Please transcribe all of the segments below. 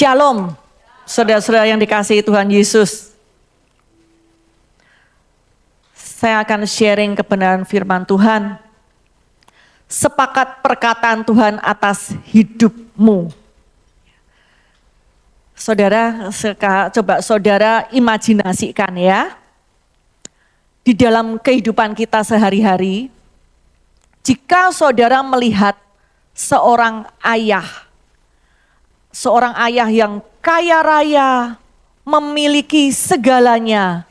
Shalom, saudara-saudara yang dikasihi Tuhan Yesus. Saya akan sharing kebenaran firman Tuhan. Sepakat perkataan Tuhan atas hidupmu. Saudara, coba saudara imajinasikan ya. Di dalam kehidupan kita sehari-hari, jika saudara melihat seorang ayah yang kaya raya, memiliki segalanya,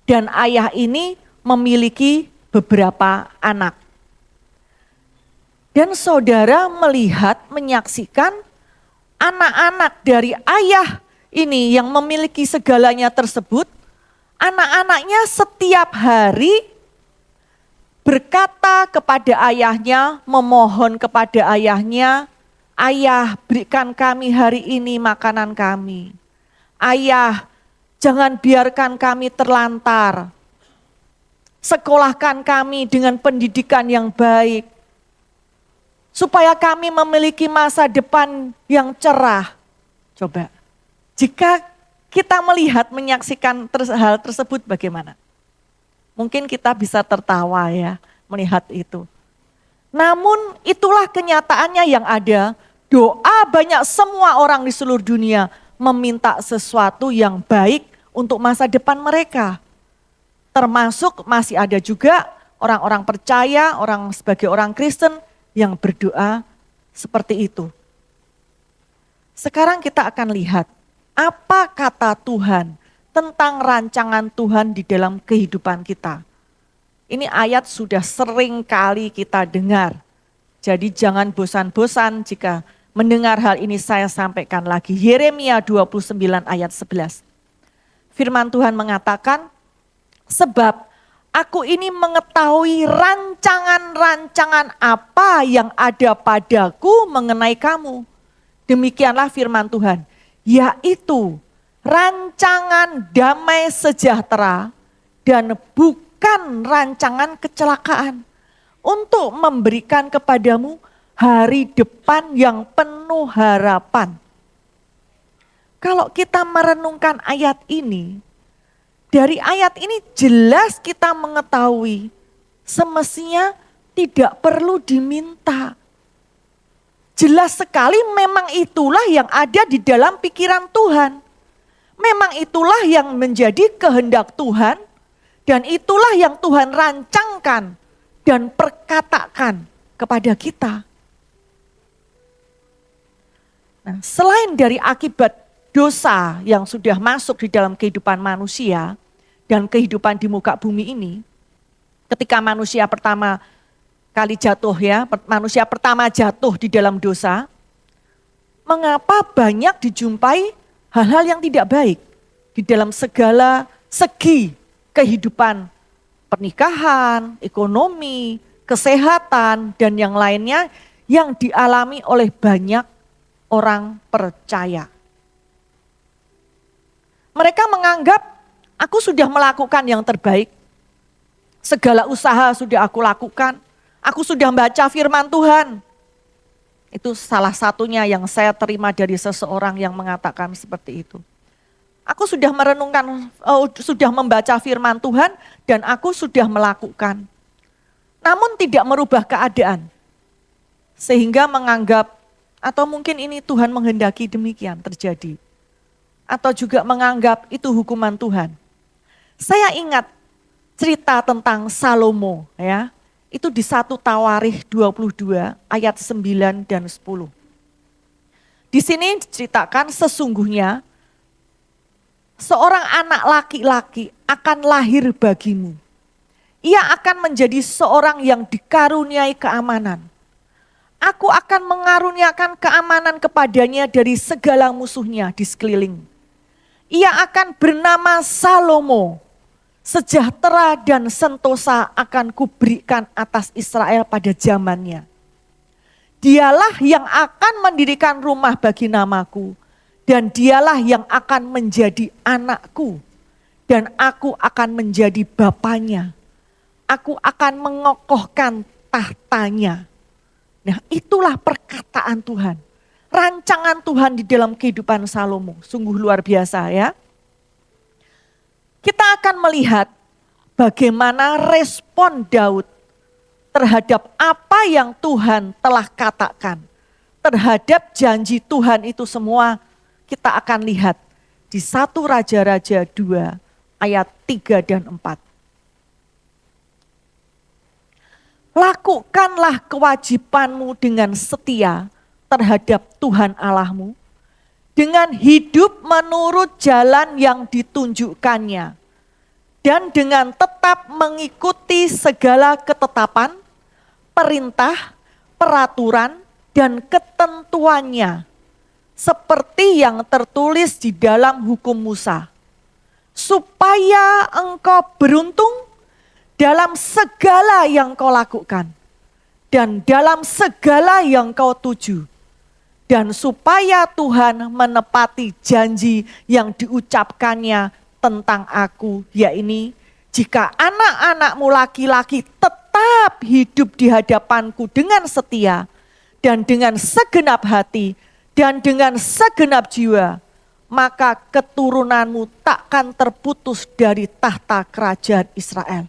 dan ayah ini memiliki beberapa anak. Dan saudara melihat, menyaksikan anak-anak dari ayah ini yang memiliki segalanya tersebut, anak-anaknya setiap hari berkata kepada ayahnya, memohon kepada ayahnya, "Ayah, berikan kami hari ini makanan kami. Ayah, jangan biarkan kami terlantar. Sekolahkan kami dengan pendidikan yang baik, supaya kami memiliki masa depan yang cerah." Coba, jika kita melihat, menyaksikan hal tersebut bagaimana? Mungkin kita bisa tertawa ya, melihat itu. Namun itulah kenyataannya yang ada. Doa banyak semua orang di seluruh dunia meminta sesuatu yang baik untuk masa depan mereka. Termasuk masih ada juga orang-orang percaya, orang sebagai orang Kristen yang berdoa seperti itu. Sekarang kita akan lihat apa kata Tuhan tentang rancangan Tuhan di dalam kehidupan kita. Ini ayat sudah sering kali kita dengar. Jadi jangan bosan-bosan jika mendengar hal ini. Saya sampaikan lagi. Yeremia 29 ayat 11. Firman Tuhan mengatakan, "Sebab aku ini mengetahui rancangan-rancangan apa yang ada padaku mengenai kamu." Demikianlah firman Tuhan, yaitu rancangan damai sejahtera dan bukan rancangan kecelakaan, untuk memberikan kepadamu hari depan yang penuh harapan. Kalau kita merenungkan ayat ini, dari ayat ini jelas kita mengetahui semestinya tidak perlu diminta. Jelas sekali memang itulah yang ada di dalam pikiran Tuhan. Memang itulah yang menjadi kehendak Tuhan, dan itulah yang Tuhan rancangkan dan perkatakan kepada kita. Nah, selain dari akibat dosa yang sudah masuk di dalam kehidupan manusia dan kehidupan di muka bumi ini, ketika manusia pertama kali jatuh ya, manusia pertama jatuh di dalam dosa, mengapa banyak dijumpai hal-hal yang tidak baik di dalam segala segi kehidupan, pernikahan, ekonomi, kesehatan, dan yang lainnya yang dialami oleh banyak orang percaya. Mereka menganggap, aku sudah melakukan yang terbaik, segala usaha sudah aku lakukan, aku sudah membaca firman Tuhan. Itu salah satunya yang saya terima dari seseorang yang mengatakan seperti itu. Aku sudah merenungkan, sudah membaca firman Tuhan dan aku sudah melakukan. Namun tidak merubah keadaan. Sehingga menganggap, atau mungkin ini Tuhan menghendaki demikian terjadi. Atau juga menganggap itu hukuman Tuhan. Saya ingat cerita tentang Salomo ya. Itu di 1 Tawarikh 22 ayat 9 dan 10. Di sini diceritakan sesungguhnya seorang anak laki-laki akan lahir bagimu. Ia akan menjadi seorang yang dikaruniai keamanan. Aku akan mengaruniakan keamanan kepadanya dari segala musuhnya di sekeliling. Ia akan bernama Salomo. Sejahtera dan sentosa akan kuberikan atas Israel pada zamannya. Dialah yang akan mendirikan rumah bagi namaku. Dan dialah yang akan menjadi anakku. Dan aku akan menjadi bapaknya. Aku akan mengokohkan tahtanya. Nah, itulah perkataan Tuhan rancangan Tuhan di dalam kehidupan Salomo. Sungguh luar biasa ya. Kita akan melihat bagaimana respon Daud terhadap apa yang Tuhan telah katakan. Terhadap janji Tuhan itu semua kita akan lihat di 1 Raja-Raja 2 ayat 3 dan 4. Lakukanlah kewajibanmu dengan setia terhadap Tuhan Allahmu, dengan hidup menurut jalan yang ditunjukkannya, dan dengan tetap mengikuti segala ketetapan, perintah, peraturan, dan ketentuannya, seperti yang tertulis di dalam hukum Musa, supaya engkau beruntung dalam segala yang kau lakukan, dan dalam segala yang kau tuju, dan supaya Tuhan menepati janji yang diucapkannya tentang aku, yakni jika anak-anakmu laki-laki tetap hidup di hadapanku dengan setia, dan dengan segenap hati, dan dengan segenap jiwa, maka keturunanmu takkan terputus dari tahta kerajaan Israel.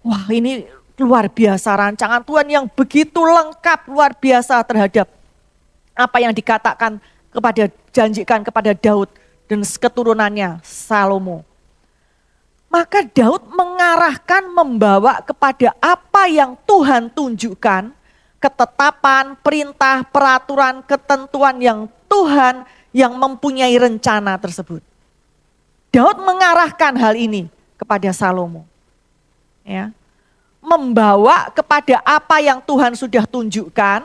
Wah, ini luar biasa rancangan Tuhan yang begitu lengkap, luar biasa terhadap apa yang dikatakan kepada, janjikan kepada Daud dan keturunannya Salomo. Maka Daud mengarahkan, membawa kepada apa yang Tuhan tunjukkan, ketetapan, perintah, peraturan, ketentuan yang Tuhan yang mempunyai rencana tersebut. Daud mengarahkan hal ini kepada Salomo. Ya, membawa kepada apa yang Tuhan sudah tunjukkan,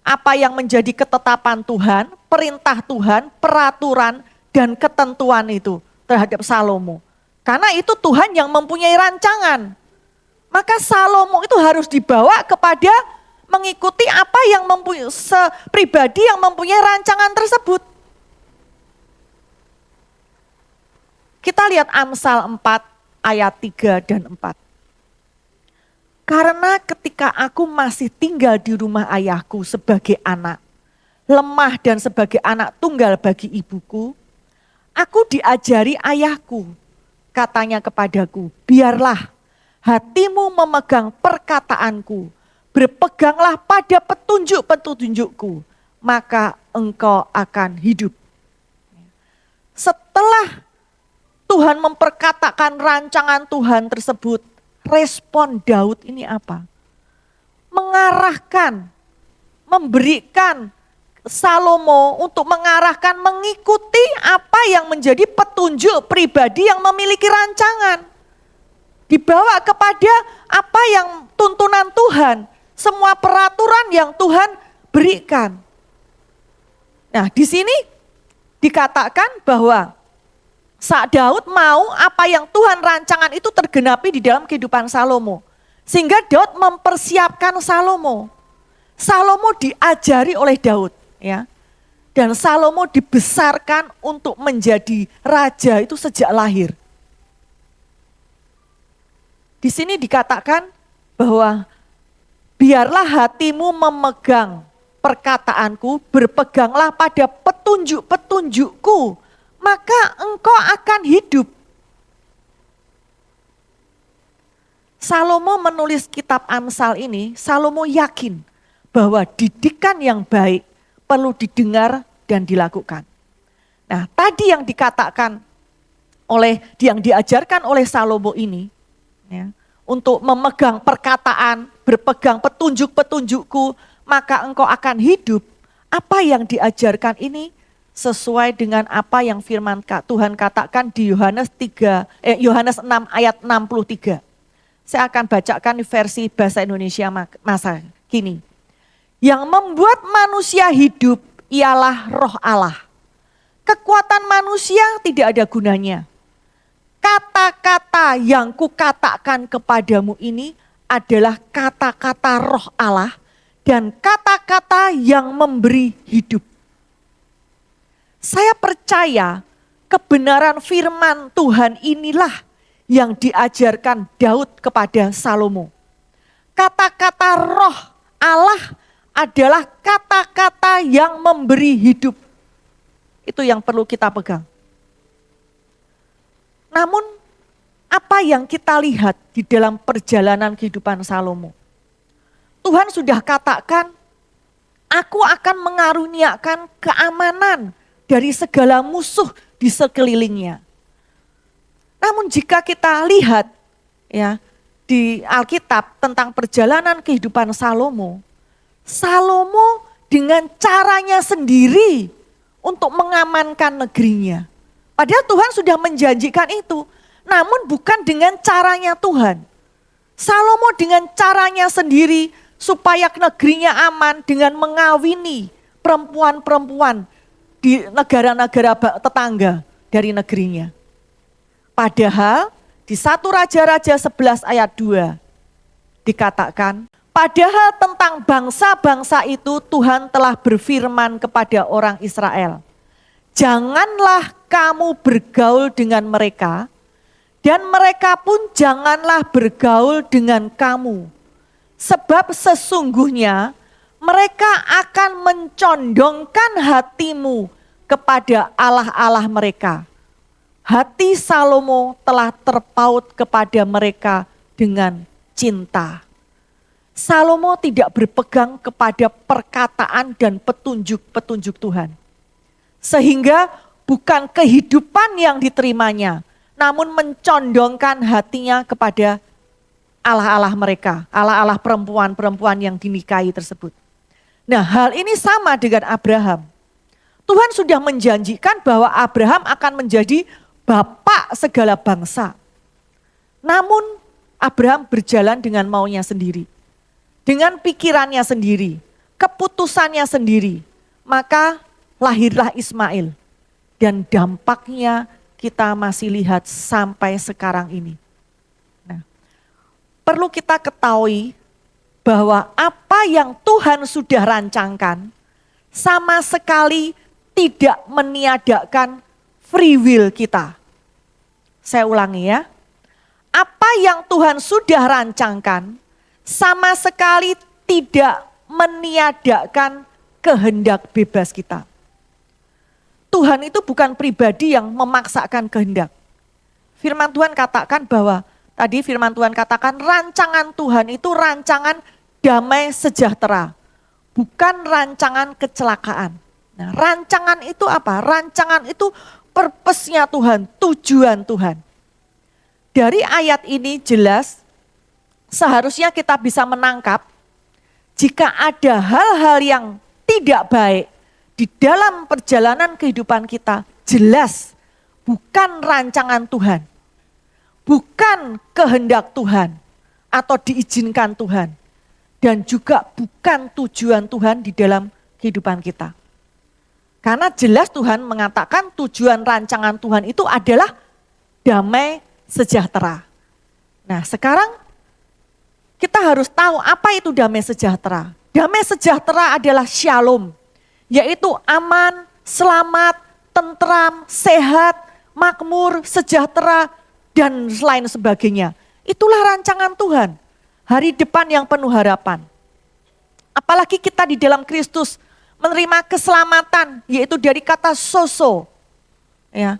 apa yang menjadi ketetapan Tuhan, perintah Tuhan, peraturan dan ketentuan itu terhadap Salomo. Karena itu Tuhan yang mempunyai rancangan. Maka Salomo itu harus dibawa kepada mengikuti apa yang mempunyai pribadi yang mempunyai rancangan tersebut. Kita lihat Amsal 4 ayat 3 dan 4. Karena ketika aku masih tinggal di rumah ayahku sebagai anak, lemah dan sebagai anak tunggal bagi ibuku, aku diajari ayahku, katanya kepadaku, biarlah hatimu memegang perkataanku, berpeganglah pada petunjuk-petunjukku, maka engkau akan hidup. Setelah Tuhan memperkatakan rancangan Tuhan tersebut, respon Daud ini apa? Mengarahkan, memberikan Salomo untuk mengarahkan, mengikuti apa yang menjadi petunjuk pribadi yang memiliki rancangan. Dibawa kepada apa yang tuntunan Tuhan, semua peraturan yang Tuhan berikan. Nah, di sini dikatakan bahwa saat Daud mau apa yang Tuhan rancangan itu tergenapi di dalam kehidupan Salomo. Sehingga Daud mempersiapkan Salomo. Salomo diajari oleh Daud, ya. Dan Salomo dibesarkan untuk menjadi raja itu sejak lahir. Di sini dikatakan bahwa biarlah hatimu memegang perkataanku, berpeganglah pada petunjuk-petunjukku, maka engkau akan hidup. Salomo menulis kitab Amsal ini, Salomo yakin bahwa didikan yang baik perlu didengar dan dilakukan. Nah, tadi yang dikatakan yang diajarkan oleh Salomo ini, ya, untuk memegang perkataan, berpegang petunjuk-petunjukku, maka engkau akan hidup. Apa yang diajarkan ini sesuai dengan apa yang firman Tuhan katakan di Yohanes 6 ayat 63. Saya akan bacakan di versi bahasa Indonesia masa kini. Yang membuat manusia hidup ialah Roh Allah. Kekuatan manusia tidak ada gunanya. Kata-kata yang kukatakan kepadamu ini adalah kata-kata Roh Allah dan kata-kata yang memberi hidup. Saya percaya kebenaran firman Tuhan inilah yang diajarkan Daud kepada Salomo. Kata-kata Roh Allah adalah kata-kata yang memberi hidup. Itu yang perlu kita pegang. Namun apa yang kita lihat di dalam perjalanan kehidupan Salomo? Tuhan sudah katakan, aku akan mengaruniakan keamanan dari segala musuh di sekelilingnya. Namun jika kita lihat ya di Alkitab tentang perjalanan kehidupan Salomo, Salomo dengan caranya sendiri untuk mengamankan negerinya. Padahal Tuhan sudah menjanjikan itu, namun bukan dengan caranya Tuhan. Salomo dengan caranya sendiri supaya negerinya aman dengan mengawini perempuan-perempuan di negara-negara tetangga dari negerinya. Padahal di 1 Raja-Raja 11 ayat 2 dikatakan, padahal tentang bangsa-bangsa itu Tuhan telah berfirman kepada orang Israel, janganlah kamu bergaul dengan mereka, dan mereka pun janganlah bergaul dengan kamu. Sebab sesungguhnya mereka akan mencondongkan hatimu kepada Allah-Allah mereka. Hati Salomo telah terpaut kepada mereka dengan cinta. Salomo tidak berpegang kepada perkataan dan petunjuk-petunjuk Tuhan. Sehingga bukan kehidupan yang diterimanya, namun mencondongkan hatinya kepada Allah-Allah mereka, Allah-Allah perempuan-perempuan yang dinikahi tersebut. Nah, hal ini sama dengan Abraham. Tuhan sudah menjanjikan bahwa Abraham akan menjadi bapak segala bangsa. Namun Abraham berjalan dengan maunya sendiri. Dengan pikirannya sendiri, keputusannya sendiri, maka lahirlah Ismail. Dan dampaknya kita masih lihat sampai sekarang ini. Nah, perlu kita ketahui bahwa apa yang Tuhan sudah rancangkan sama sekali tidak meniadakan free will kita. Saya ulangi ya. Apa yang Tuhan sudah rancangkan sama sekali tidak meniadakan kehendak bebas kita. Tuhan itu bukan pribadi yang memaksakan kehendak. Firman Tuhan katakan bahwa, tadi firman Tuhan katakan rancangan Tuhan itu rancangan damai sejahtera. Bukan rancangan kecelakaan. Nah, rancangan itu apa? Rancangan itu purpose-nya Tuhan, tujuan Tuhan. Dari ayat ini jelas seharusnya kita bisa menangkap jika ada hal-hal yang tidak baik di dalam perjalanan kehidupan kita, jelas bukan rancangan Tuhan, bukan kehendak Tuhan atau diizinkan Tuhan, dan juga bukan tujuan Tuhan di dalam kehidupan kita. Karena jelas Tuhan mengatakan tujuan rancangan Tuhan itu adalah damai sejahtera. Nah, sekarang kita harus tahu apa itu damai sejahtera. Damai sejahtera adalah shalom, yaitu aman, selamat, tentram, sehat, makmur, sejahtera, dan lain sebagainya. Itulah rancangan Tuhan, hari depan yang penuh harapan. Apalagi kita di dalam Kristus menerima keselamatan, yaitu dari kata sozo. Ya,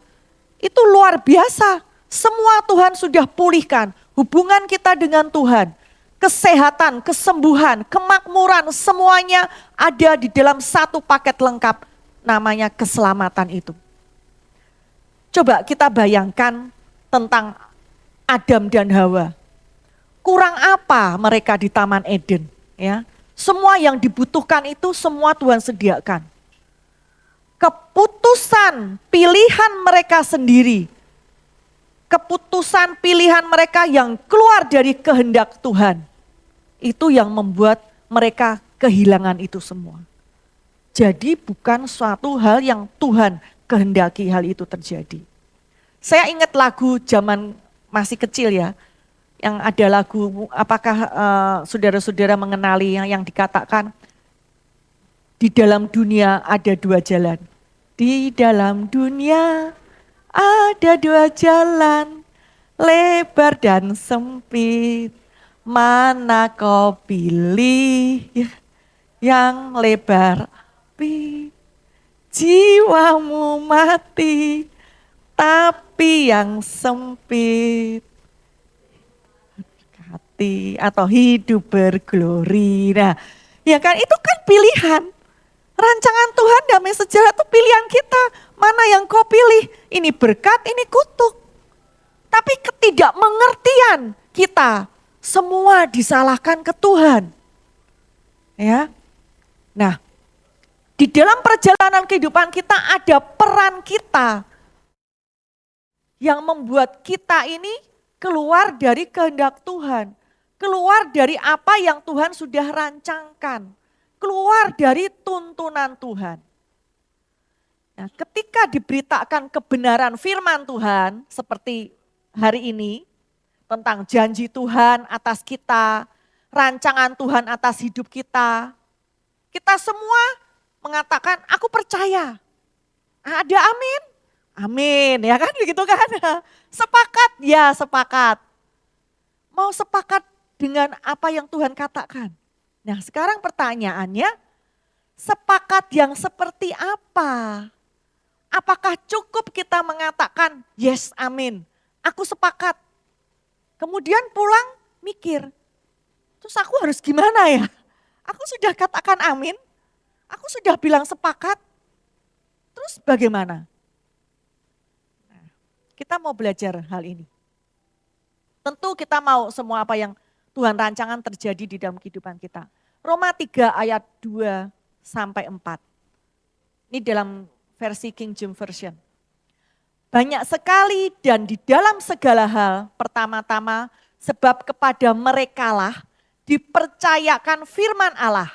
itu luar biasa, semua Tuhan sudah pulihkan, hubungan kita dengan Tuhan. Kesehatan, kesembuhan, kemakmuran, semuanya ada di dalam satu paket lengkap, namanya keselamatan itu. Coba kita bayangkan tentang Adam dan Hawa. Kurang apa mereka di Taman Eden? Ya, semua yang dibutuhkan itu semua Tuhan sediakan. Keputusan pilihan mereka sendiri, keputusan pilihan mereka yang keluar dari kehendak Tuhan, itu yang membuat mereka kehilangan itu semua. Jadi bukan suatu hal yang Tuhan kehendaki hal itu terjadi. Saya ingat lagu zaman masih kecil ya, yang ada lagu, apakah saudara-saudara mengenali yang dikatakan, di dalam dunia ada dua jalan. Di dalam dunia ada dua jalan, lebar dan sempit. Mana kau pilih? yang lebar api, jiwamu mati, tapi yang sempit hati atau hidup berglori. Nah, ya kan itu kan pilihan. Rancangan Tuhan damai sejahtera itu pilihan kita. Mana yang kau pilih? Ini berkat, ini kutuk. Tapi ketidakmengertian kita semua disalahkan ke Tuhan. Ya. Nah, di dalam perjalanan kehidupan kita ada peran kita yang membuat kita ini keluar dari kehendak Tuhan. Keluar dari apa yang Tuhan sudah rancangkan. Keluar dari tuntunan Tuhan. Nah, ketika diberitakan kebenaran firman Tuhan seperti hari ini tentang janji Tuhan atas kita, rancangan Tuhan atas hidup kita, kita semua mengatakan aku percaya. Ada amin? Amin, ya kan begitu kan? Sepakat? Ya sepakat. Mau sepakat dengan apa yang Tuhan katakan? Nah sekarang pertanyaannya, sepakat yang seperti apa? Apakah cukup kita mengatakan yes amin, aku sepakat. Kemudian pulang mikir, terus aku harus gimana ya? Aku sudah katakan amin, aku sudah bilang sepakat, terus bagaimana? Nah, kita mau belajar hal ini. Tentu kita mau semua apa yang Tuhan rancangan terjadi di dalam kehidupan kita. Roma 3 ayat 2 sampai 4. Ini dalam versi King James Version. Banyak sekali dan di dalam segala hal, pertama-tama sebab kepada merekalah dipercayakan firman Allah.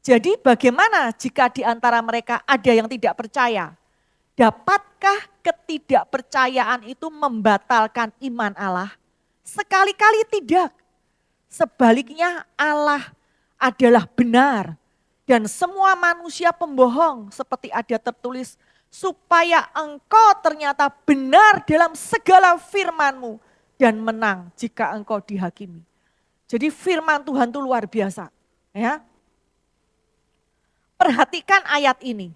Jadi bagaimana jika di antara mereka ada yang tidak percaya? Dapatkah ketidakpercayaan itu membatalkan iman Allah? Sekali-kali tidak. Sebaliknya Allah adalah benar dan semua manusia pembohong seperti ada tertulis supaya engkau ternyata benar dalam segala firman-Mu dan menang jika engkau dihakimi. Jadi firman Tuhan itu luar biasa. Ya. Perhatikan ayat ini.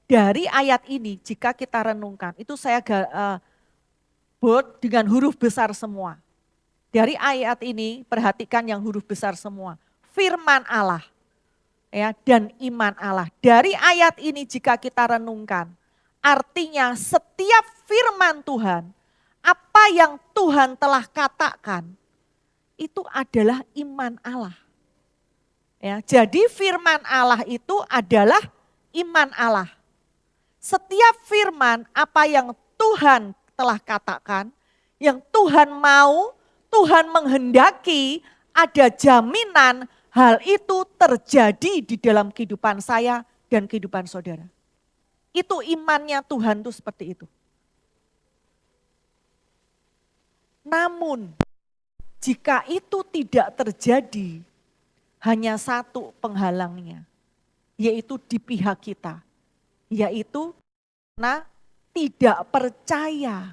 Dari ayat ini jika kita renungkan, itu saya buat dengan huruf besar semua. Dari ayat ini perhatikan yang huruf besar semua. Firman Allah ya, dan iman Allah. Dari ayat ini jika kita renungkan, artinya setiap firman Tuhan, apa yang Tuhan telah katakan, itu adalah iman Allah. Ya, jadi firman Allah itu adalah iman Allah. Setiap firman apa yang Tuhan telah katakan, yang Tuhan mau, Tuhan menghendaki, ada jaminan hal itu terjadi di dalam kehidupan saya dan kehidupan saudara. Itu imannya Tuhan itu seperti itu. Namun jika itu tidak terjadi, hanya satu penghalangnya, yaitu di pihak kita, yaitu karena tidak percaya.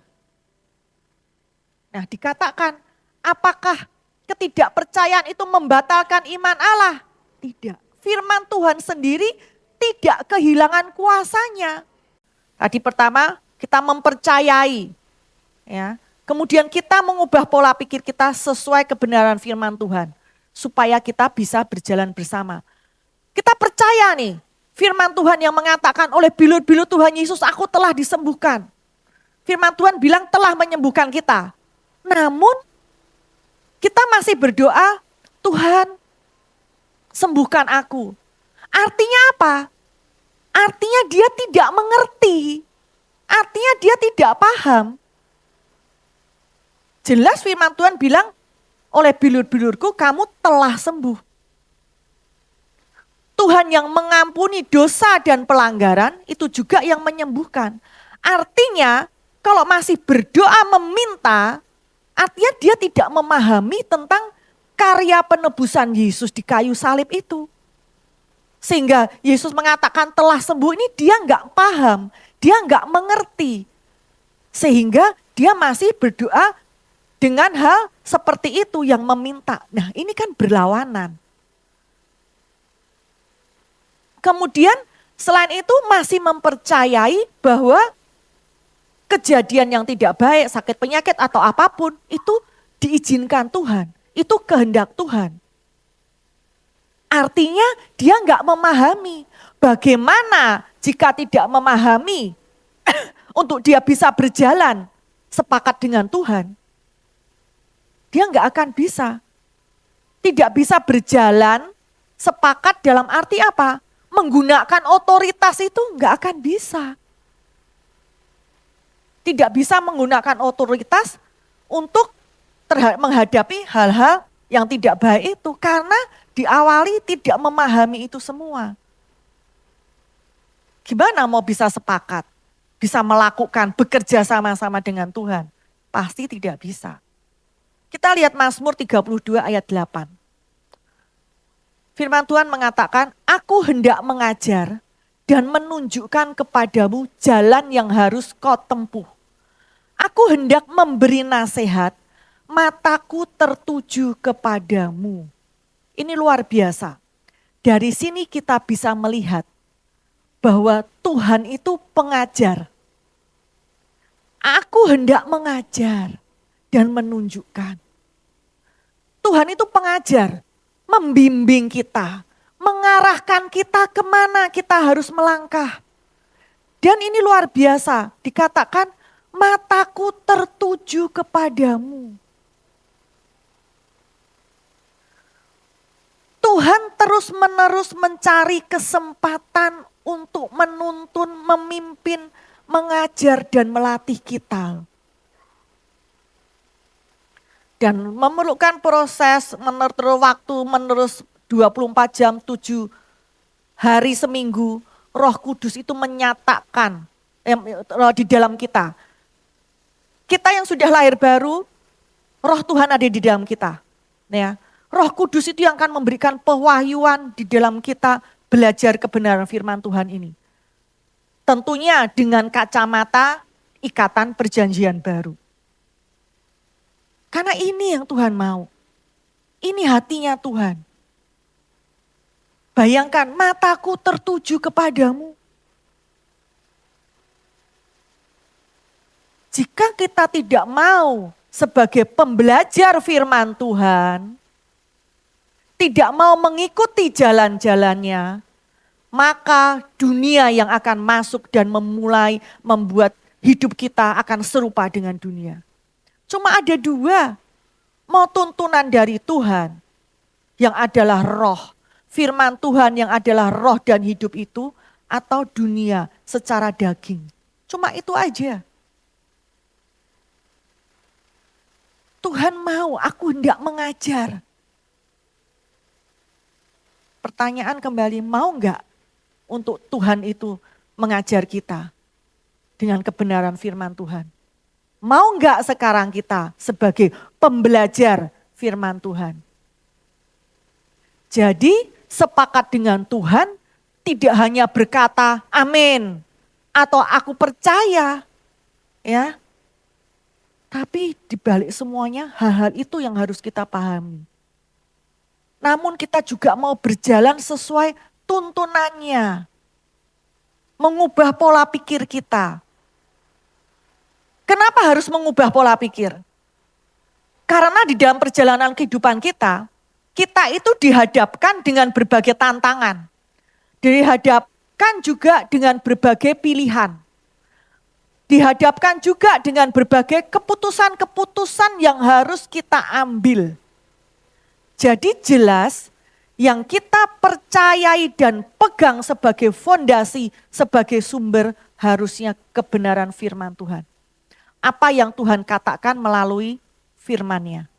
Nah dikatakan, apakah ketidakpercayaan itu membatalkan iman Allah? Tidak. Firman Tuhan sendiri tidak kehilangan kuasanya. Tadi pertama kita mempercayai, ya. Kemudian kita mengubah pola pikir kita sesuai kebenaran firman Tuhan. Supaya kita bisa berjalan bersama. Kita percaya nih, firman Tuhan yang mengatakan oleh bilut-bilut Tuhan Yesus, aku telah disembuhkan. Firman Tuhan bilang telah menyembuhkan kita. Namun kita masih berdoa, Tuhan sembuhkan aku. Artinya apa? Artinya dia tidak mengerti. Artinya dia tidak paham. Jelas firman Tuhan bilang, oleh bilur-bilurku kamu telah sembuh. Tuhan yang mengampuni dosa dan pelanggaran itu juga yang menyembuhkan. Artinya kalau masih berdoa meminta, artinya dia tidak memahami tentang karya penebusan Yesus di kayu salib itu. Sehingga Yesus mengatakan telah sembuh ini dia enggak paham, dia enggak mengerti. Sehingga dia masih berdoa dengan hal seperti itu yang meminta. Nah ini kan berlawanan. Kemudian selain itu masih mempercayai bahwa kejadian yang tidak baik, sakit penyakit atau apapun itu diizinkan Tuhan. Itu kehendak Tuhan. Artinya dia nggak memahami bagaimana jika tidak memahami untuk dia bisa berjalan sepakat dengan Tuhan. Dia nggak akan bisa. Tidak bisa berjalan sepakat dalam arti apa? Menggunakan otoritas itu nggak akan bisa. Tidak bisa menggunakan otoritas untuk menghadapi hal-hal yang tidak baik itu. Karena diawali tidak memahami itu semua. Gimana mau bisa sepakat? Bisa melakukan, bekerja sama-sama dengan Tuhan? Pasti tidak bisa. Kita lihat Mazmur 32 ayat 8. Firman Tuhan mengatakan, aku hendak mengajar dan menunjukkan kepadamu jalan yang harus kau tempuh. Aku hendak memberi nasihat, mataku tertuju kepadamu. Ini luar biasa. Dari sini kita bisa melihat bahwa Tuhan itu pengajar. Aku hendak mengajar dan menunjukkan. Tuhan itu pengajar, membimbing kita, mengarahkan kita kemana kita harus melangkah. Dan ini luar biasa, dikatakan mataku tertuju kepadamu. Tuhan terus-menerus mencari kesempatan untuk menuntun, memimpin, mengajar dan melatih kita. Dan memerlukan proses, menerus waktu, menerus 24 jam, 7 hari seminggu, Roh Kudus itu menyatakan di dalam kita. Kita yang sudah lahir baru, Roh Tuhan ada di dalam kita. Ya, Roh Kudus itu yang akan memberikan pewahyuan di dalam kita belajar kebenaran firman Tuhan ini. Tentunya dengan kacamata ikatan perjanjian baru. Karena ini yang Tuhan mau. Ini hatinya Tuhan. Bayangkan mataku tertuju kepadamu. Jika kita tidak mau sebagai pembelajar firman Tuhan, tidak mau mengikuti jalan-jalannya, maka dunia yang akan masuk dan membuat hidup kita akan serupa dengan dunia. Cuma ada dua, mau tuntunan dari Tuhan yang adalah roh, firman Tuhan yang adalah roh dan hidup itu, atau dunia secara daging. Cuma itu aja. Tuhan mau, aku hendak mengajar. Pertanyaan kembali, mau enggak untuk Tuhan itu mengajar kita dengan kebenaran firman Tuhan? Mau enggak sekarang kita sebagai pembelajar firman Tuhan? Jadi sepakat dengan Tuhan tidak hanya berkata amin atau aku percaya, ya. Tapi dibalik semuanya hal-hal itu yang harus kita pahami. Namun kita juga mau berjalan sesuai tuntunannya. Mengubah pola pikir kita. Kenapa harus mengubah pola pikir? Karena di dalam perjalanan kehidupan kita itu dihadapkan dengan berbagai tantangan. Dihadapkan juga dengan berbagai pilihan. Dihadapkan juga dengan berbagai keputusan-keputusan yang harus kita ambil. Jadi jelas yang kita percayai dan pegang sebagai fondasi, sebagai sumber harusnya kebenaran firman Tuhan. Apa yang Tuhan katakan melalui firman-Nya.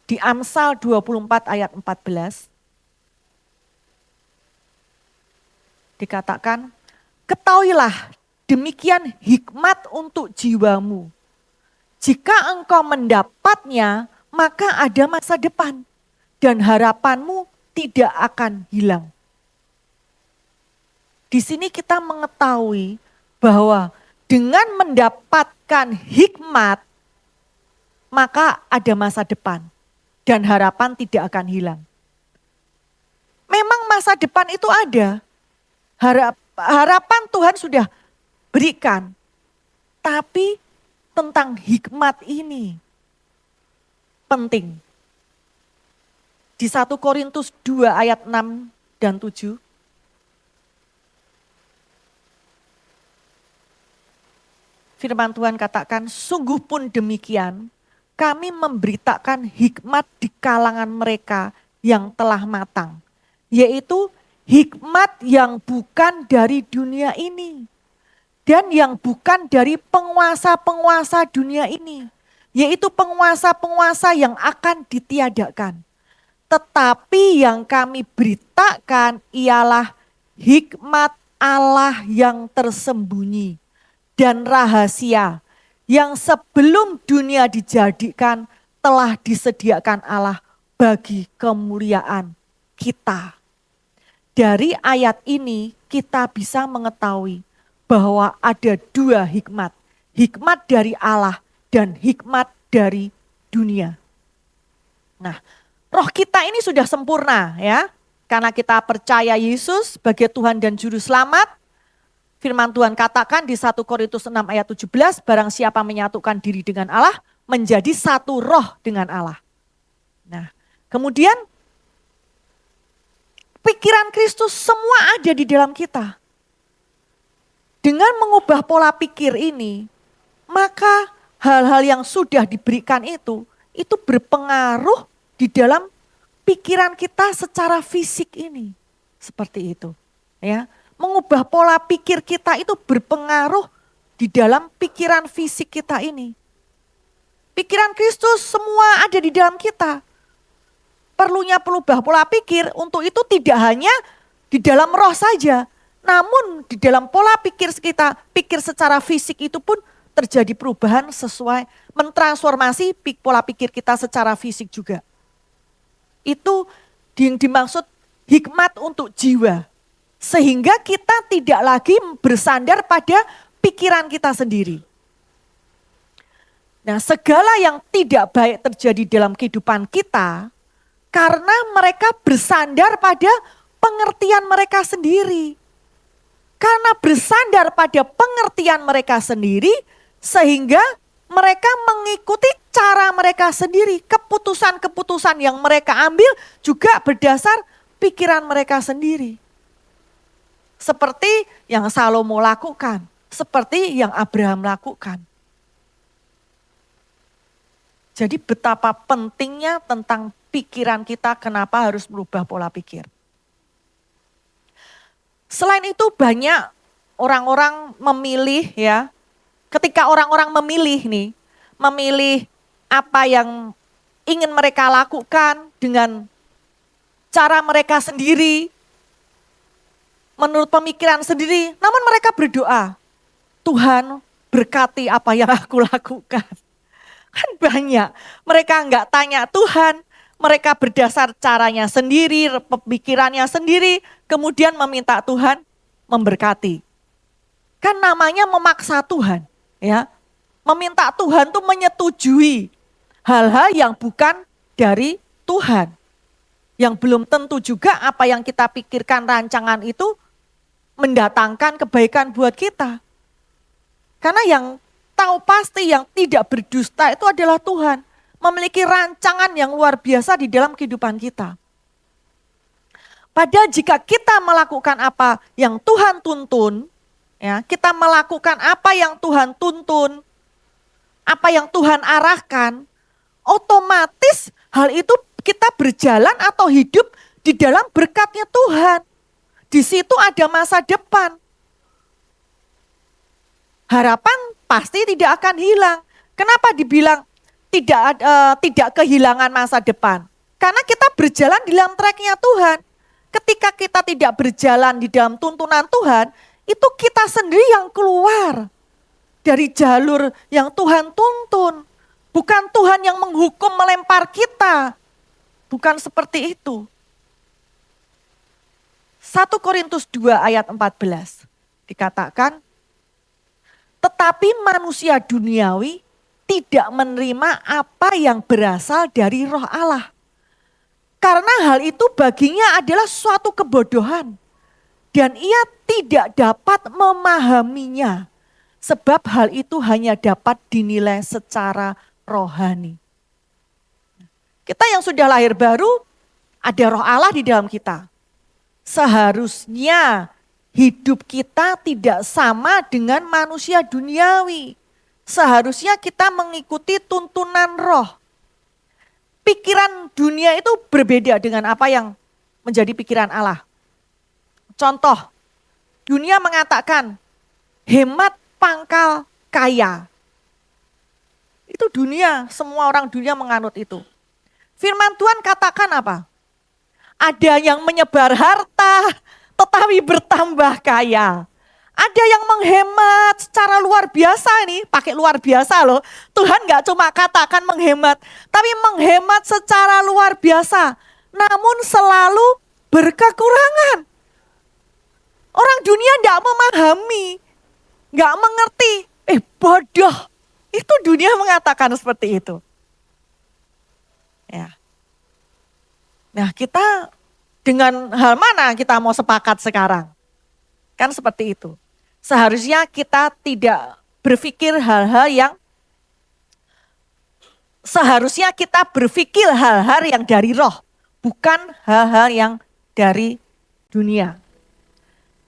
Di Amsal 24 ayat 14 dikatakan, ketahuilah demikian hikmat untuk jiwamu. Jika engkau mendapatnya, maka ada masa depan dan harapanmu tidak akan hilang. Di sini kita mengetahui bahwa dengan mendapatkan hikmat, maka ada masa depan dan harapan tidak akan hilang. Memang masa depan itu ada. Harapan Tuhan sudah berikan. Tapi tentang hikmat ini penting. Di 1 Korintus 2 ayat 6 dan 7. Firman Tuhan katakan, sungguh pun demikian, kami memberitakan hikmat di kalangan mereka yang telah matang. Yaitu hikmat yang bukan dari dunia ini. Dan yang bukan dari penguasa-penguasa dunia ini. Yaitu penguasa-penguasa yang akan ditiadakan. Tetapi yang kami beritakan ialah hikmat Allah yang tersembunyi dan rahasia yang sebelum dunia dijadikan telah disediakan Allah bagi kemuliaan kita. Dari ayat ini kita bisa mengetahui bahwa ada dua hikmat. Hikmat dari Allah dan hikmat dari dunia. Nah, roh kita ini sudah sempurna ya. Karena kita percaya Yesus sebagai Tuhan dan Juru Selamat. Firman Tuhan katakan di 1 Korintus 6 ayat 17, barang siapa menyatukan diri dengan Allah, menjadi satu roh dengan Allah. Nah, kemudian pikiran Kristus semua ada di dalam kita. Dengan mengubah pola pikir ini, maka hal-hal yang sudah diberikan itu berpengaruh di dalam pikiran kita secara fisik ini. Seperti itu. Ya. Mengubah pola pikir kita itu berpengaruh di dalam pikiran fisik kita ini. Pikiran Kristus semua ada di dalam kita. Perlunya berubah pola pikir untuk itu tidak hanya di dalam roh saja. Namun di dalam pola pikir kita, pikir secara fisik itu pun terjadi perubahan sesuai mentransformasi pola pikir kita secara fisik juga. Itu yang dimaksud hikmat untuk jiwa. Sehingga kita tidak lagi bersandar pada pikiran kita sendiri. Nah, segala yang tidak baik terjadi dalam kehidupan kita karena mereka bersandar pada pengertian mereka sendiri. Karena bersandar pada pengertian mereka sendiri sehingga mereka mengikuti cara mereka sendiri. Keputusan-keputusan yang mereka ambil juga berdasar pikiran mereka sendiri. Seperti yang Salomo lakukan, seperti yang Abraham lakukan. Jadi betapa pentingnya tentang pikiran kita, kenapa harus merubah pola pikir. Selain itu banyak orang-orang memilih ya, ketika orang-orang memilih apa yang ingin mereka lakukan dengan cara mereka sendiri, menurut pemikiran sendiri, namun mereka berdoa, Tuhan berkati apa yang aku lakukan. Kan banyak, mereka enggak tanya Tuhan, mereka berdasar caranya sendiri, pemikirannya sendiri, kemudian meminta Tuhan memberkati. Kan namanya memaksa Tuhan, ya. Meminta Tuhan tuh menyetujui hal-hal yang bukan dari Tuhan. Yang belum tentu juga apa yang kita pikirkan rancangan itu mendatangkan kebaikan buat kita. Karena yang tahu pasti, yang tidak berdusta itu adalah Tuhan. Memiliki rancangan yang luar biasa di dalam kehidupan kita. Padahal jika kita melakukan apa yang Tuhan tuntun, ya, kita melakukan apa yang Tuhan tuntun, apa yang Tuhan arahkan, otomatis hal itu kita berjalan atau hidup di dalam berkatnya Tuhan. Di situ ada masa depan. Harapan pasti tidak akan hilang. Kenapa dibilang tidak kehilangan masa depan? Karena kita berjalan di dalam tracknya Tuhan. Ketika kita tidak berjalan di dalam tuntunan Tuhan, itu kita sendiri yang keluar dari jalur yang Tuhan tuntun. Bukan Tuhan yang menghukum melempar kita. Bukan seperti itu. 1 Korintus 2 ayat 14 dikatakan, tetapi manusia duniawi tidak menerima apa yang berasal dari roh Allah. Karena hal itu baginya adalah suatu kebodohan. Dan ia tidak dapat memahaminya. Sebab hal itu hanya dapat dinilai secara rohani. Kita yang sudah lahir baru, ada roh Allah di dalam kita. Seharusnya hidup kita tidak sama dengan manusia duniawi. Seharusnya kita mengikuti tuntunan roh. Pikiran dunia itu berbeda dengan apa yang menjadi pikiran Allah. Contoh, dunia mengatakan hemat pangkal kaya. Itu dunia, semua orang dunia menganut itu. Firman Tuhan katakan apa? Ada yang menyebar harta tetapi bertambah kaya. Ada yang menghemat secara luar biasa ini, pakai luar biasa loh. Tuhan gak cuma katakan menghemat, tapi menghemat secara luar biasa. Namun selalu berkekurangan. Orang dunia gak memahami, gak mengerti. Bodoh. Itu dunia mengatakan seperti itu. Ya. Nah, kita dengan hal mana kita mau sepakat sekarang? Kan seperti itu. Seharusnya kita tidak berpikir hal-hal yang yang dari roh, bukan hal-hal yang dari dunia.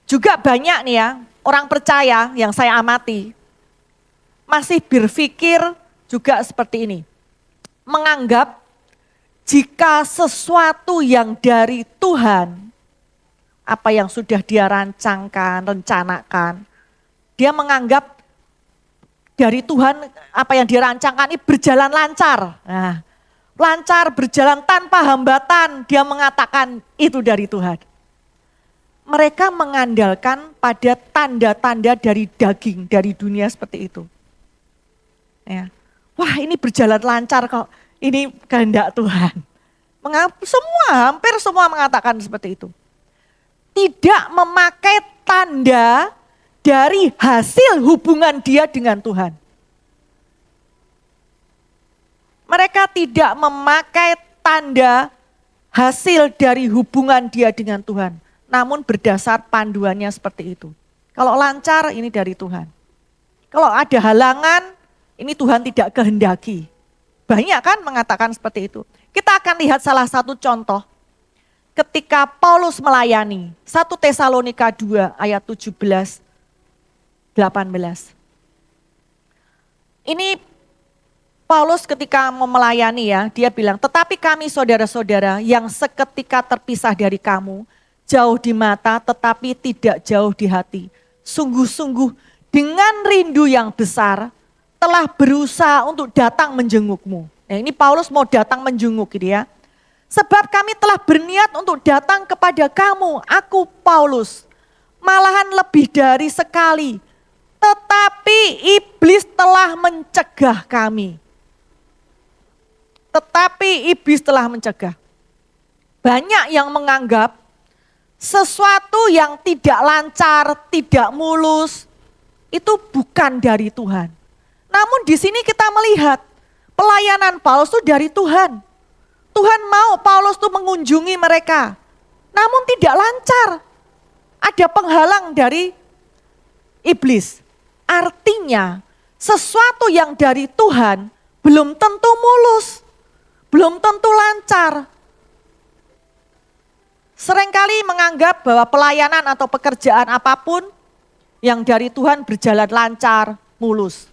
Juga banyak nih ya, orang percaya yang saya amati, masih berpikir juga seperti ini. Menganggap jika sesuatu yang dari Tuhan, apa yang sudah dia rancangkan, rencanakan, dia menganggap dari Tuhan apa yang dia rancangkan ini berjalan lancar. Nah, lancar, berjalan tanpa hambatan, dia mengatakan itu dari Tuhan. Mereka mengandalkan pada tanda-tanda dari daging, dari dunia seperti itu. Ya. Wah, ini berjalan lancar kok, ini kehendak Tuhan. Hampir semua mengatakan seperti itu. Tidak memakai tanda dari hasil hubungan dia dengan Tuhan. Mereka tidak memakai tanda hasil dari hubungan dia dengan Tuhan. Namun berdasar panduannya seperti itu. Kalau lancar ini dari Tuhan. Kalau ada halangan ini Tuhan tidak kehendaki. Banyak kan mengatakan seperti itu. Kita akan lihat salah satu contoh. Ketika Paulus melayani, 1 Tesalonika 2 ayat 17, 18. Ini Paulus ketika mau melayani ya, dia bilang, tetapi kami saudara-saudara yang seketika terpisah dari kamu, jauh di mata tetapi tidak jauh di hati. Sungguh-sungguh dengan rindu yang besar telah berusaha untuk datang menjengukmu. Nah ini Paulus mau datang menjenguk gitu ya. Sebab kami telah berniat untuk datang kepada kamu, aku Paulus, malahan lebih dari sekali. Tetapi iblis telah mencegah kami. Banyak yang menganggap sesuatu yang tidak lancar, tidak mulus, itu bukan dari Tuhan. Namun di sini kita melihat pelayanan Paulus itu dari Tuhan. Tuhan mau Paulus itu mengunjungi mereka, namun tidak lancar. Ada penghalang dari iblis. Artinya sesuatu yang dari Tuhan belum tentu mulus, belum tentu lancar. Seringkali menganggap bahwa pelayanan atau pekerjaan apapun yang dari Tuhan berjalan lancar, mulus.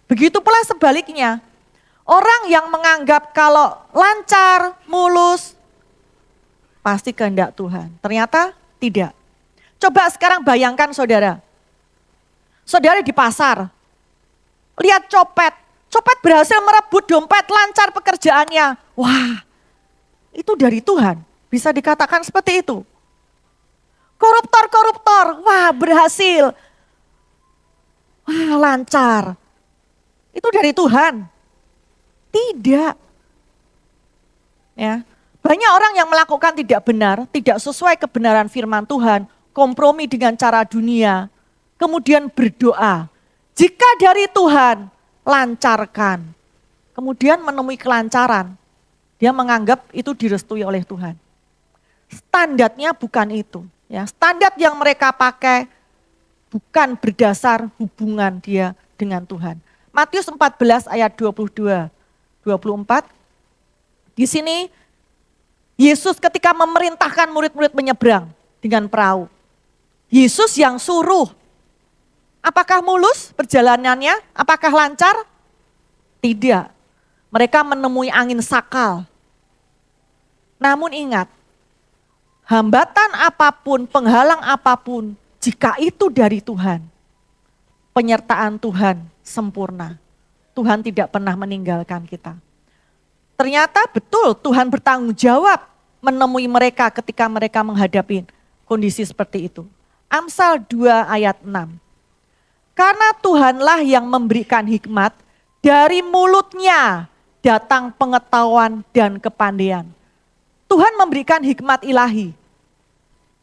Begitu pula sebaliknya. Orang yang menganggap kalau lancar, mulus, pasti kehendak Tuhan. Ternyata tidak. Coba sekarang bayangkan saudara. Saudara di pasar, lihat copet. Copet berhasil merebut dompet, lancar pekerjaannya. Wah, itu dari Tuhan. Bisa dikatakan seperti itu. Koruptor, wah berhasil. Wah lancar. Itu dari Tuhan. Tidak. Ya. Banyak orang yang melakukan tidak benar, tidak sesuai kebenaran firman Tuhan, kompromi dengan cara dunia, kemudian berdoa. Jika dari Tuhan, lancarkan. Kemudian menemui kelancaran. Dia menganggap itu direstui oleh Tuhan. Standarnya bukan itu. Ya, standar yang mereka pakai bukan berdasar hubungan dia dengan Tuhan. Matius 14 ayat 22, 24. Di sini Yesus ketika memerintahkan murid-murid menyeberang dengan perahu. Yesus yang suruh. Apakah mulus perjalanannya? Apakah lancar? Tidak. Mereka menemui angin sakal. Namun ingat, hambatan apapun, penghalang apapun, jika itu dari Tuhan, penyertaan Tuhan sempurna. Tuhan tidak pernah meninggalkan kita. Ternyata betul Tuhan bertanggung jawab menemui mereka ketika mereka menghadapi kondisi seperti itu. Amsal 2 ayat 6. Karena Tuhanlah yang memberikan hikmat, dari mulutnya datang pengetahuan dan kepandaian. Tuhan memberikan hikmat ilahi.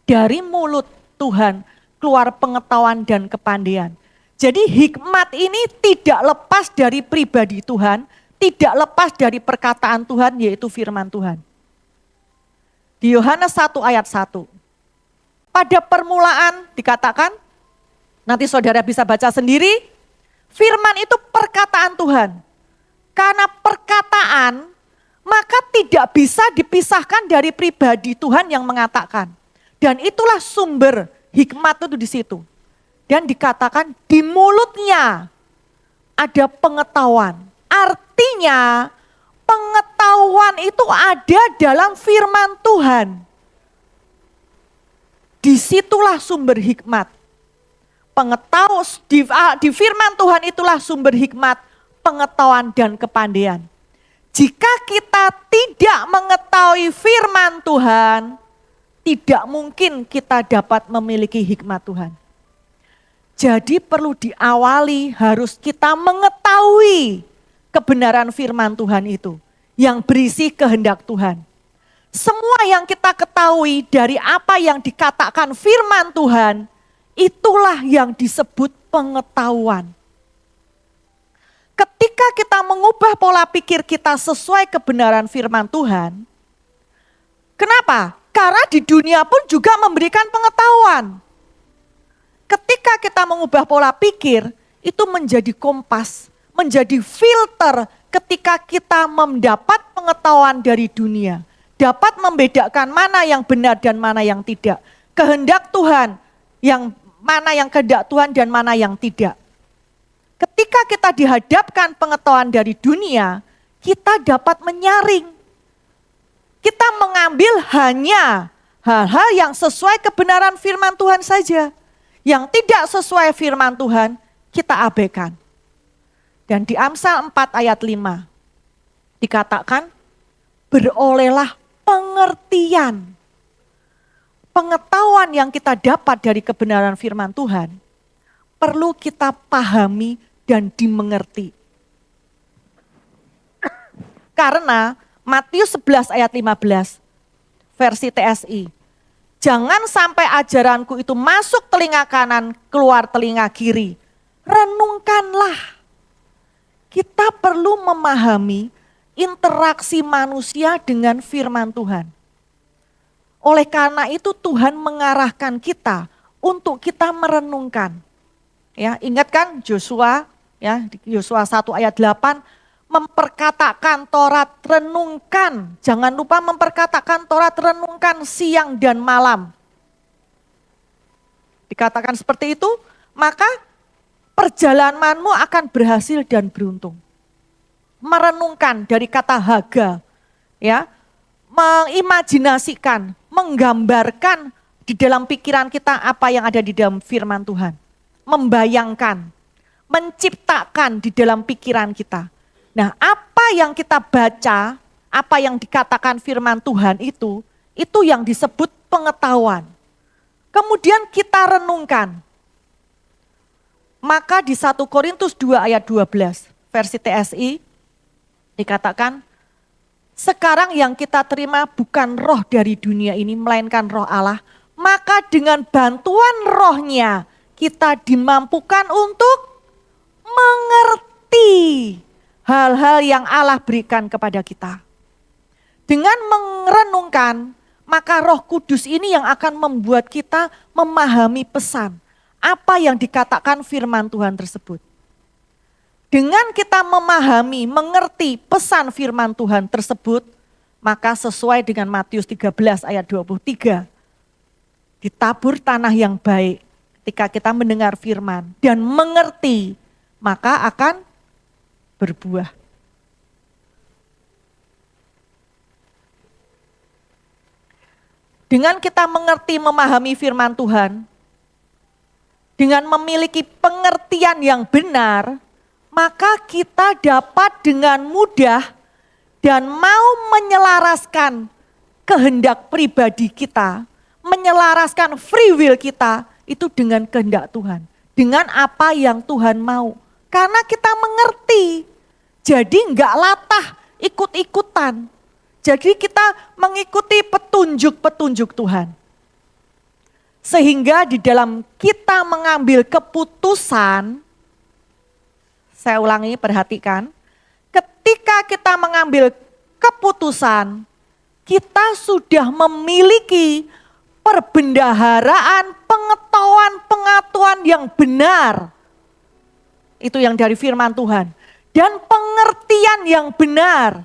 Dari mulut Tuhan keluar pengetahuan dan kepandaian. Jadi hikmat ini tidak lepas dari pribadi Tuhan, tidak lepas dari perkataan Tuhan, yaitu firman Tuhan. Di Yohanes 1 ayat 1. Pada permulaan dikatakan, nanti saudara bisa baca sendiri, firman itu perkataan Tuhan. Karena perkataan, maka tidak bisa dipisahkan dari pribadi Tuhan yang mengatakan. Dan itulah sumber hikmat itu di situ. Dan dikatakan di mulutnya ada pengetahuan. Artinya pengetahuan itu ada dalam firman Tuhan. Disitulah sumber hikmat. Pengetahuan di firman Tuhan itulah sumber hikmat, pengetahuan dan kepandaian. Jika kita tidak mengetahui firman Tuhan, tidak mungkin kita dapat memiliki hikmat Tuhan. Jadi perlu diawali, harus kita mengetahui kebenaran firman Tuhan itu, yang berisi kehendak Tuhan. Semua yang kita ketahui dari apa yang dikatakan firman Tuhan, itulah yang disebut pengetahuan. Ketika kita mengubah pola pikir kita sesuai kebenaran firman Tuhan, kenapa? Karena di dunia pun juga memberikan pengetahuan. Ketika kita mengubah pola pikir, itu menjadi kompas, menjadi filter ketika kita mendapat pengetahuan dari dunia. Dapat membedakan mana yang benar dan mana yang tidak. Kehendak Tuhan, yang mana yang kehendak Tuhan dan mana yang tidak. Ketika kita dihadapkan pengetahuan dari dunia, kita dapat menyaring. Kita mengambil hanya hal-hal yang sesuai kebenaran firman Tuhan saja. Yang tidak sesuai firman Tuhan, kita abaikan. Dan di Amsal 4 ayat 5, dikatakan, berolehlah pengertian. Pengetahuan yang kita dapat dari kebenaran firman Tuhan, perlu kita pahami dan dimengerti. Karena Matius 11 ayat 15 versi TSI. Jangan sampai ajaranku itu masuk telinga kanan, keluar telinga kiri. Renungkanlah. Kita perlu memahami interaksi manusia dengan firman Tuhan. Oleh karena itu Tuhan mengarahkan kita untuk kita merenungkan. Ya, ingat kan Yosua, ya, di Yosua 1 ayat 8, memperkatakan Taurat renungkan. Jangan lupa memperkatakan Taurat renungkan siang dan malam. Dikatakan seperti itu, maka perjalananmu akan berhasil dan beruntung. Merenungkan dari kata haga, ya, mengimajinasikan, menggambarkan di dalam pikiran kita apa yang ada di dalam firman Tuhan. Membayangkan, menciptakan di dalam pikiran kita. Nah, apa yang kita baca, apa yang dikatakan firman Tuhan itu yang disebut pengetahuan. Kemudian kita renungkan. Maka di 1 Korintus 2 ayat 12 versi TSI dikatakan, sekarang yang kita terima bukan roh dari dunia ini, melainkan roh Allah. Maka dengan bantuan rohnya kita dimampukan untuk mengerti hal-hal yang Allah berikan kepada kita. Dengan merenungkan, maka Roh Kudus ini yang akan membuat kita memahami pesan apa yang dikatakan firman Tuhan tersebut. Dengan kita memahami, mengerti pesan firman Tuhan tersebut, maka sesuai dengan Matius 13 ayat 23, ditabur tanah yang baik ketika kita mendengar firman dan mengerti, maka akan berbuah. Dengan kita mengerti, memahami firman Tuhan, dengan memiliki pengertian yang benar, maka kita dapat dengan mudah dan mau menyelaraskan kehendak pribadi kita, menyelaraskan free will kita itu dengan kehendak Tuhan, dengan apa yang Tuhan mau. Karena kita mengerti, jadi enggak latah ikut-ikutan. Jadi kita mengikuti petunjuk-petunjuk Tuhan. Sehingga di dalam kita mengambil keputusan, saya ulangi, perhatikan. Ketika kita mengambil keputusan, kita sudah memiliki perbendaharaan, pengetahuan yang benar. Itu yang dari firman Tuhan. Dan pengertian yang benar.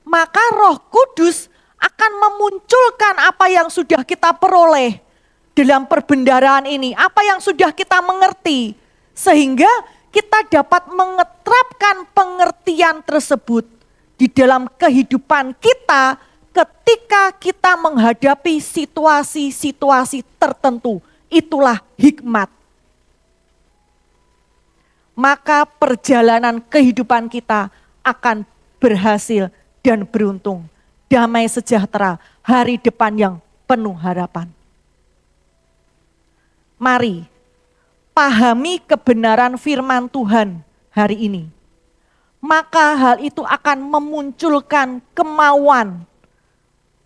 Maka Roh Kudus akan memunculkan apa yang sudah kita peroleh dalam perbendaharaan ini, apa yang sudah kita mengerti, sehingga kita dapat mengeterapkan pengertian tersebut di dalam kehidupan kita ketika kita menghadapi situasi-situasi tertentu. Itulah hikmat. Maka perjalanan kehidupan kita akan berhasil dan beruntung, damai sejahtera, hari depan yang penuh harapan. Mari pahami kebenaran firman Tuhan hari ini. Maka hal itu akan memunculkan kemauan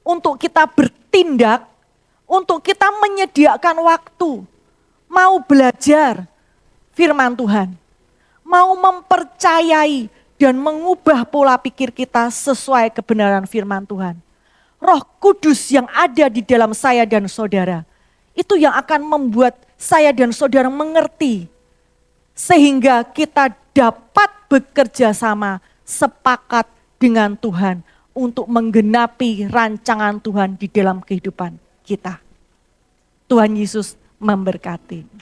untuk kita bertindak, untuk kita menyediakan waktu, mau belajar firman Tuhan, mau mempercayai dan mengubah pola pikir kita sesuai kebenaran firman Tuhan. Roh Kudus yang ada di dalam saya dan saudara, itu yang akan membuat saya dan saudara mengerti. Sehingga kita dapat bekerja sama, sepakat dengan Tuhan untuk menggenapi rancangan Tuhan di dalam kehidupan kita. Tuhan Yesus memberkati.